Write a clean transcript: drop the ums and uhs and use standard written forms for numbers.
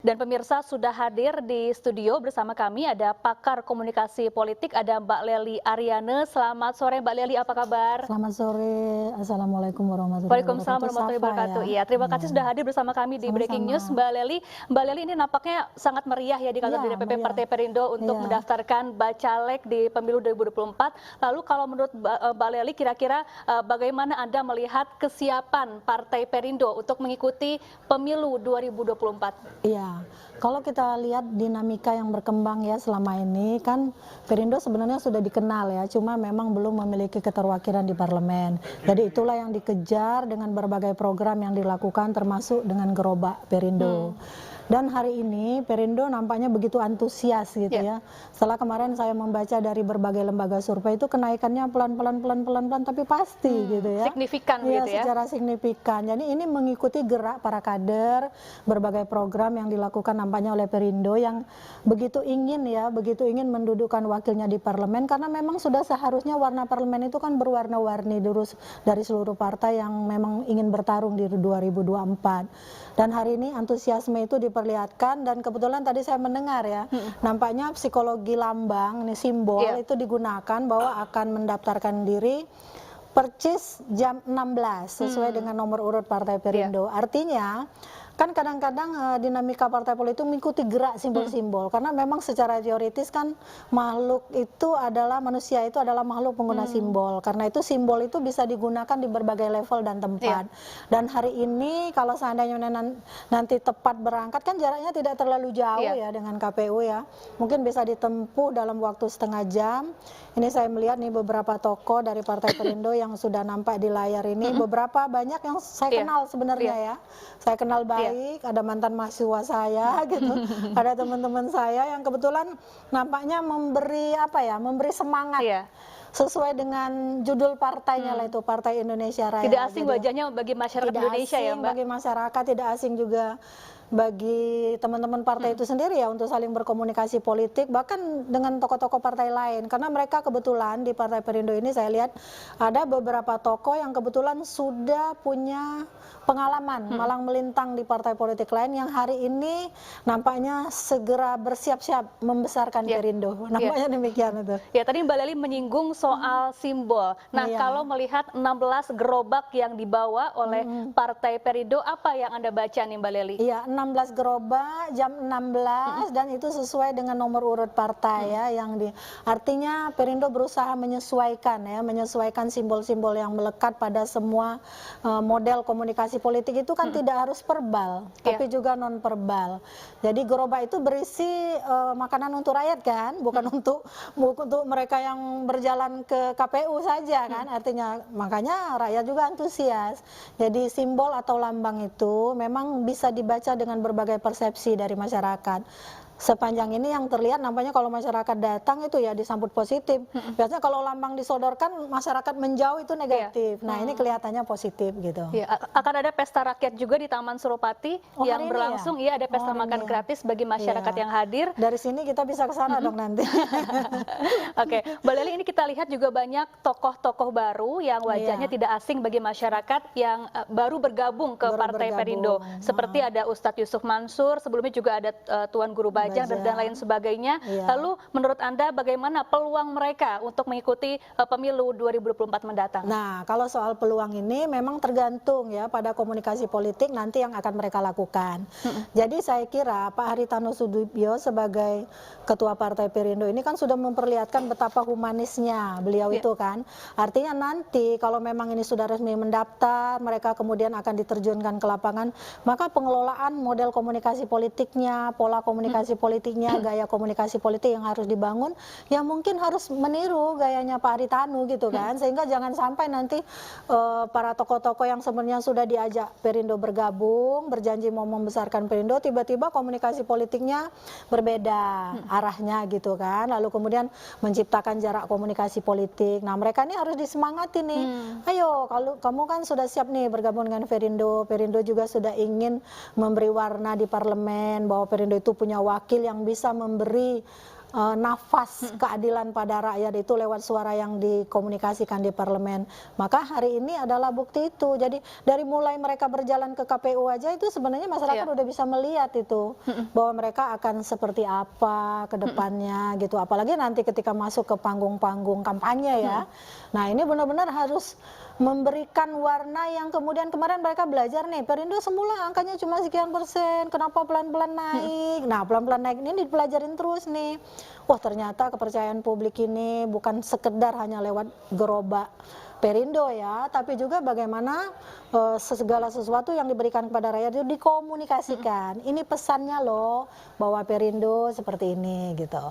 Dan pemirsa sudah hadir di studio bersama kami ada pakar komunikasi politik, ada Mbak Lely Ariane. Selamat sore Mbak Lely, apa kabar? Selamat sore, Assalamualaikum warahmatullahi Waalaikumsalam wabarakatuh. warahmatullahi Safa wabarakatuh. ya. Iya, terima kasih sudah hadir bersama kami di Breaking Sama-sama. News Mbak Lely. Mbak Lely ini nampaknya sangat meriah ya di kantor Iya, DPP meriah. Partai Perindo untuk Iya. mendaftarkan bacalek di pemilu 2024. Lalu kalau menurut Mbak Lely kira-kira bagaimana Anda melihat kesiapan Partai Perindo untuk mengikuti pemilu 2024? Iya, kalau kita lihat dinamika yang berkembang ya selama ini kan Perindo sebenarnya sudah dikenal ya, cuma memang belum memiliki keterwakilan di parlemen. Jadi itulah yang dikejar dengan berbagai program yang dilakukan termasuk dengan gerobak Perindo. Dan hari ini Perindo nampaknya begitu antusias gitu ya. Setelah kemarin saya membaca dari berbagai lembaga survei itu kenaikannya pelan-pelan tapi pasti gitu ya. Signifikan ya, gitu ya. secara signifikan. Jadi ini mengikuti gerak para kader, berbagai program yang dilakukan nampaknya oleh Perindo yang begitu ingin mendudukkan wakilnya di parlemen, karena memang sudah seharusnya warna parlemen itu kan berwarna-warni dari seluruh partai yang memang ingin bertarung di 2024. Dan hari ini antusiasme itu diperlihatkan, dan kebetulan tadi saya mendengar ya, nampaknya psikologi lambang, ini simbol itu digunakan bahwa akan mendaftarkan diri percis jam 16 sesuai dengan nomor urut Partai Perindo. Artinya kan kadang-kadang dinamika partai politik mengikuti gerak simbol-simbol, karena memang secara teoritis kan manusia itu adalah makhluk pengguna simbol. Karena itu simbol itu bisa digunakan di berbagai level dan tempat. Dan hari ini kalau seandainya nanti tepat berangkat kan jaraknya tidak terlalu jauh ya dengan KPU ya. Mungkin bisa ditempuh dalam waktu setengah jam. Ini saya melihat nih beberapa tokoh dari Partai Perindo yang sudah nampak di layar ini, beberapa banyak yang saya kenal sebenarnya ya. Saya kenal baik, ada mantan mahasiswa saya gitu, ada teman-teman saya yang kebetulan nampaknya memberi semangat sesuai dengan judul partainya lah itu, Partai Indonesia Raya. Tidak asing wajahnya bagi masyarakat Indonesia ya Mbak? Bagi masyarakat, tidak asing juga bagi teman-teman partai itu sendiri ya untuk saling berkomunikasi politik, bahkan dengan tokoh-tokoh partai lain, karena mereka kebetulan di Partai Perindo ini saya lihat ada beberapa tokoh yang kebetulan sudah punya pengalaman malang melintang di partai politik lain yang hari ini nampaknya segera bersiap-siap membesarkan Perindo. Nampaknya demikian itu. Ya, tadi Mbak Lely menyinggung soal simbol. Nah, kalau melihat 16 gerobak yang dibawa oleh Partai Perindo, apa yang Anda baca nih Mbak Lely? Iya, 16 gerobak jam 16 dan itu sesuai dengan nomor urut partai ya, artinya Perindo berusaha menyesuaikan simbol-simbol yang melekat pada semua model komunikasi politik itu kan tidak harus verbal tapi juga non verbal. Jadi gerobak itu berisi makanan untuk rakyat kan, bukan untuk mereka yang berjalan ke KPU saja kan, artinya makanya rakyat juga antusias. Jadi simbol atau lambang itu memang bisa dibaca dengan berbagai persepsi dari masyarakat. Sepanjang ini yang terlihat nampaknya kalau masyarakat datang itu ya disambut positif. Biasanya kalau lambang disodorkan masyarakat menjauh itu negatif. Nah ini kelihatannya positif gitu. Ya, akan ada pesta rakyat juga di Taman Suropati yang berlangsung. Iya, ada pesta makan gratis bagi masyarakat yang hadir. Dari sini kita bisa ke sana dong nanti. Oke, Mbak Lely, ini kita lihat juga banyak tokoh-tokoh baru yang wajahnya tidak asing bagi masyarakat yang baru bergabung ke Partai Perindo. Seperti ada Ustadz Yusuf Mansur, sebelumnya juga ada Tuan Guru Bajang dan lain sebagainya. Lalu menurut Anda bagaimana peluang mereka untuk mengikuti pemilu 2024 mendatang? Nah, kalau soal peluang ini memang tergantung ya pada komunikasi politik nanti yang akan mereka lakukan. Jadi saya kira Pak Haritano Sudibyo sebagai Ketua Partai Perindo ini kan sudah memperlihatkan betapa humanisnya beliau itu kan. Artinya nanti kalau memang ini sudah resmi mendaftar, mereka kemudian akan diterjunkan ke lapangan, maka pengelolaan model komunikasi politiknya, pola komunikasi politiknya, gaya komunikasi politik yang harus dibangun, yang mungkin harus meniru gayanya Pak Haritano gitu kan, sehingga jangan sampai nanti para tokoh-tokoh yang sebenarnya sudah diajak Perindo bergabung, berjanji mau membesarkan Perindo, tiba-tiba komunikasi politiknya berbeda arahnya gitu kan, lalu kemudian menciptakan jarak komunikasi politik. Nah mereka ini harus disemangati nih, ayo kalau kamu kan sudah siap nih bergabung dengan Perindo, Perindo juga sudah ingin memberi warna di parlemen, bahwa Perindo itu punya wakil yang bisa memberi nafas keadilan pada rakyat itu lewat suara yang dikomunikasikan di parlemen. Maka hari ini adalah bukti itu. Jadi dari mulai mereka berjalan ke KPU aja itu sebenarnya masyarakat udah bisa melihat itu bahwa mereka akan seperti apa ke depannya gitu. Apalagi nanti ketika masuk ke panggung-panggung kampanye ya. Nah, ini benar-benar harus memberikan warna yang kemudian kemarin mereka belajar nih, Perindo semula angkanya cuma sekian persen, kenapa pelan-pelan naik? Nah, pelan-pelan naik ini dipelajarin terus nih. Wah, ternyata kepercayaan publik ini bukan sekedar hanya lewat gerobak Perindo ya, tapi juga bagaimana segala sesuatu yang diberikan kepada rakyat itu dikomunikasikan. Ini pesannya loh bahwa Perindo seperti ini gitu.